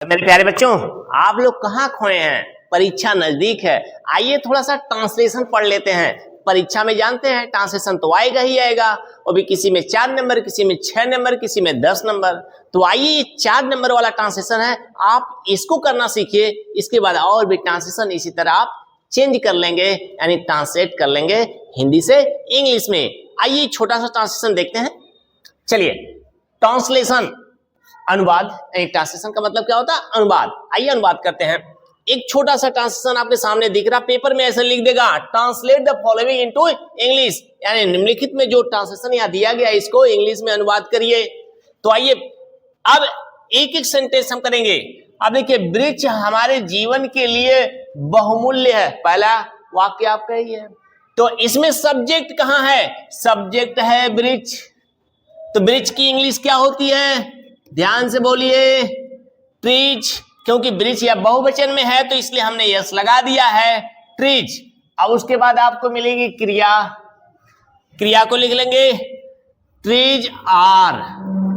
मेरे प्यारे बच्चों, आप लोग कहाँ खोए हैं? परीक्षा नजदीक है, आइए थोड़ा सा ट्रांसलेशन पढ़ लेते हैं। परीक्षा में जानते हैं ट्रांसलेशन तो आएगा ही आएगा, वो भी किसी में 4 नंबर, किसी में 6 नंबर, किसी में 10 नंबर। तो आइए ये 4 नंबर वाला ट्रांसलेशन है, आप इसको करना सीखिए। इसके बाद और भी ट्रांसलेशन इसी तरह आप चेंज कर लेंगे, यानी ट्रांसलेट कर लेंगे हिंदी से इंग्लिश में। आइए छोटा सा ट्रांसलेशन देखते हैं। चलिए, ट्रांसलेशन अनुवाद, ट्रांसलेशन का मतलब क्या होता है? अनुवाद। आइए अनुवाद करते हैं। एक छोटा सा ट्रांसलेशन आपके सामने दिख रहा, पेपर में ऐसे लिख देगा, translate the following into English, यानी निम्नलिखित में जो ट्रांसलेशन यहाँ दिया गया इसको इंग्लिश में अनुवाद करिए। तो आइए अब एक एक सेंटेंस हम करेंगे। अब देखिए, वृक्ष हमारे जीवन के लिए बहुमूल्य है, पहला वाक्य आपका ही है। तो इसमें सब्जेक्ट कहाँ है? सब्जेक्ट है वृक्ष। तो वृक्ष की इंग्लिश क्या होती है? ध्यान से बोलिए, ट्रीज। क्योंकि वृक्ष या बहुवचन में है तो इसलिए हमने यस लगा दिया है, ट्रीज। अब उसके बाद आपको मिलेगी क्रिया, क्रिया को लिख लेंगे ट्रीज आर।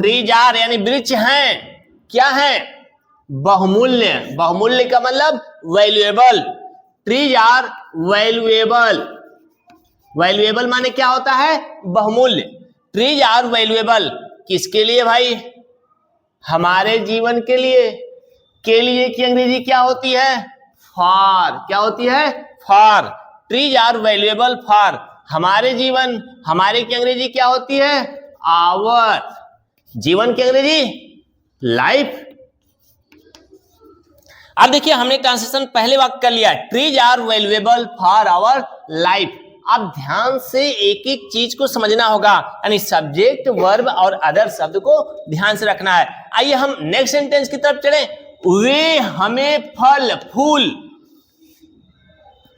ट्रीज आर यानी वृक्ष हैं, क्या है? बहुमूल्य। बहुमूल्य का मतलब valuable. Trees are valuable. Valuable माने क्या होता है? बहुमूल्य। ट्रीज आर वैल्यूएबल किसके लिए भाई? हमारे जीवन के लिए। के लिए की अंग्रेजी क्या होती है? फॉर। क्या होती है? For. Trees are valuable for, हमारे जीवन। हमारे की अंग्रेजी क्या होती है? आवर। जीवन की अंग्रेजी लाइफ। अब देखिए, हमने ट्रांसलेशन पहले वाक्य कर लिया, trees are valuable for our life. अब ध्यान से एक एक चीज को समझना होगा, यानी सब्जेक्ट, वर्ब और अदर शब्द को ध्यान से रखना है। आइए हम नेक्स्ट सेंटेंस की तरफ चलें। वे हमें फल, फूल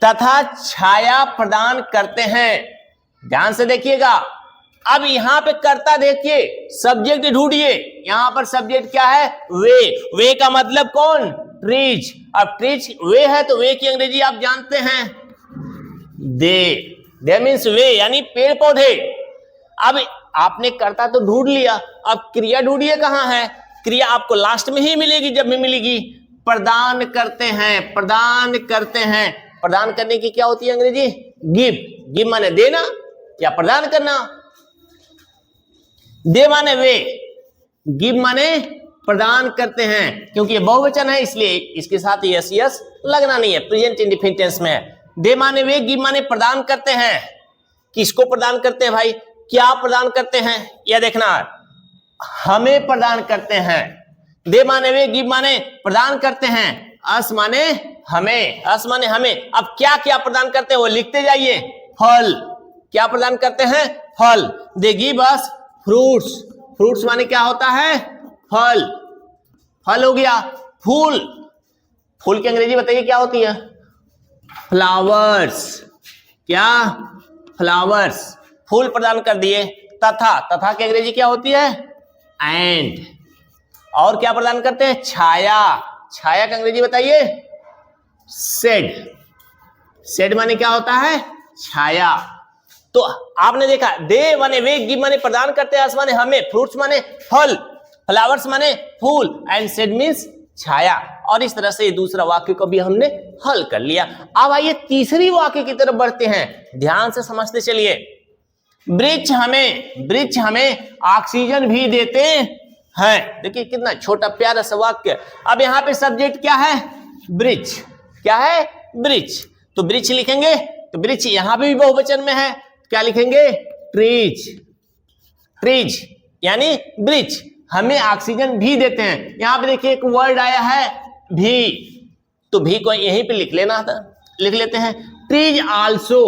तथा छाया प्रदान करते हैं। ध्यान से देखिएगा। अब यहां पे कर्ता देखिए, सब्जेक्ट ढूंढिए। यहां पर सब्जेक्ट क्या है? वे। वे का मतलब कौन? ट्रीज। अब ट्रीज वे है तो वे की अंग्रेजी आप जानते हैं, दे मीन्स वे, यानी पेड़ पौधे। अब आपने कर्ता तो ढूंढ लिया, अब क्रिया ढूंढिए कहां है। क्रिया आपको लास्ट में ही मिलेगी, जब भी मिलेगी। प्रदान करते हैं, प्रदान करते हैं। प्रदान करने की क्या होती है अंग्रेजी? गिव। गिव माने देना या प्रदान करना। दे माने वे, गिव माने प्रदान करते हैं। क्योंकि ये बहुवचन है इसलिए इसके साथ यस यस लगना नहीं है, प्रेजेंट इंडेफिनिट टेंस में है। दे माने वे, गिव माने प्रदान करते हैं। किसको प्रदान करते हैं भाई? क्या प्रदान करते हैं यह देखना है। हमें प्रदान करते हैं। दे माने वे, गिव माने प्रदान करते हैं। अस माने हमें, अस माने हमें। अब क्या क्या प्रदान करते हैं वो लिखते जाइए। फल। क्या प्रदान करते हैं? फल। They give us fruits. Fruits माने क्या होता है? फल। फल हो गया। फूल। फूल की अंग्रेजी बताइए क्या होती है? फ्लावर्स। क्या? फ्लावर्स। फूल प्रदान कर दिए। तथा, तथा की अंग्रेजी क्या होती है? एंड। और क्या प्रदान करते हैं? छाया। छाया की अंग्रेजी बताइए? शेड। शेड माने क्या होता है? छाया। तो आपने देखा, दे माने वे, गिव माने प्रदान करते हैं, अस माने हमें, फ्रूट्स माने फल, फ्लावर्स माने फूल, एंड शेड मीन्स छाया। और इस तरह से दूसरा वाक्य को भी हमने हल कर लिया। अब आइए तीसरी वाक्य की तरफ बढ़ते हैं, ध्यान से समझते चलिए। वृक्ष हमें ऑक्सीजन भी देते हैं। देखिए कितना छोटा प्यारा सा वाक्य। अब यहाँ पे सब्जेक्ट क्या है? वृक्ष। क्या है? वृक्ष। तो वृक्ष लिखेंगे तो वृक्ष यहाँ पे भी बहुवचन में है, क्या लिखेंगे? ट्रीज। ट्रीज यानी वृक्ष हमें ऑक्सीजन भी देते हैं। यहां पे देखिए एक वर्ड आया है भी, तो भी को यहीं पे लिख लेना था, लिख लेते हैं। Trees also.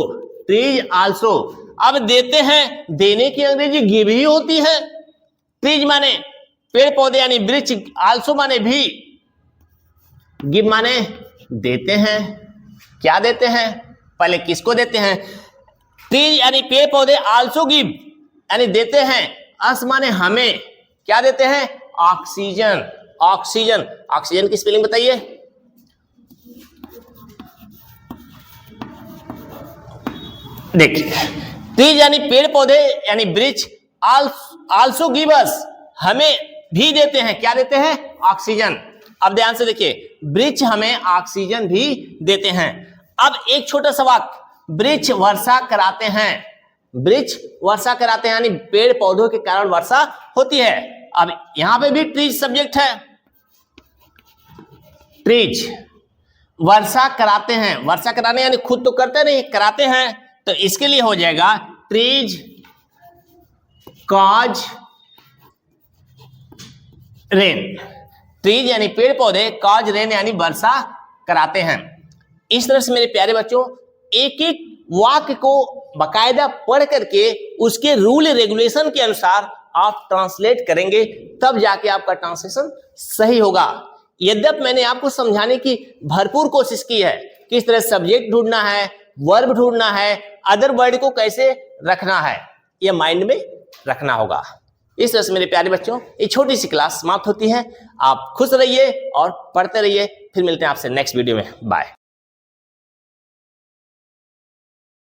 Trees also. अब देते हैं, देने की अंग्रेजी गिव ही होती है। ट्रीज माने पेड़ पौधे यानी वृक्ष, आल्सो माने भी, गिव माने देते हैं। क्या देते हैं? पहले किसको देते हैं? ट्रीज यानी पेड़ पौधे, आल्सो गिव यानी देते हैं, अस माने हमें, क्या देते हैं? ऑक्सीजन। ऑक्सीजन। ऑक्सीजन की स्पेलिंग बताइए। देखिए, ट्रीज यानी पेड़ पौधे यानी वृक्ष, आल्सो गिव अस हमें भी देते हैं, क्या देते हैं? ऑक्सीजन। अब ध्यान से देखिए, वृक्ष हमें ऑक्सीजन भी देते हैं। अब एक छोटा सा वाक्य, वृक्ष वर्षा कराते हैं। वृक्ष वर्षा कराते हैं यानी पेड़ पौधों के कारण वर्षा होती है। अब यहां पे भी ट्रीज सब्जेक्ट है, ट्रीज वर्षा कराते हैं। वर्षा कराने यानी खुद तो करते नहीं, कराते हैं, तो इसके लिए हो जाएगा ट्रीज कॉज रेन। ट्रीज यानी पेड़ पौधे, कॉज रेन यानी वर्षा कराते हैं। इस तरह से मेरे प्यारे बच्चों एक एक वाक्य को बकायदा पढ़ करके उसके रूल रेगुलेशन के अनुसार आप ट्रांसलेट करेंगे, तब जाके आपका ट्रांसलेशन सही होगा। यद्यप मैंने आपको समझाने की भरपूर कोशिश की है, किस तरह सब्जेक्ट ढूंढना है, वर्ब ढूंढना है, अदर वर्ड को कैसे रखना है, ये माइंड में रखना होगा। इस तरह से मेरे प्यारे बच्चों ये छोटी सी क्लास समाप्त होती है। आप खुश रहिए और पढ़ते रहिए। फिर मिलते हैं आपसे नेक्स्ट वीडियो में। बाय।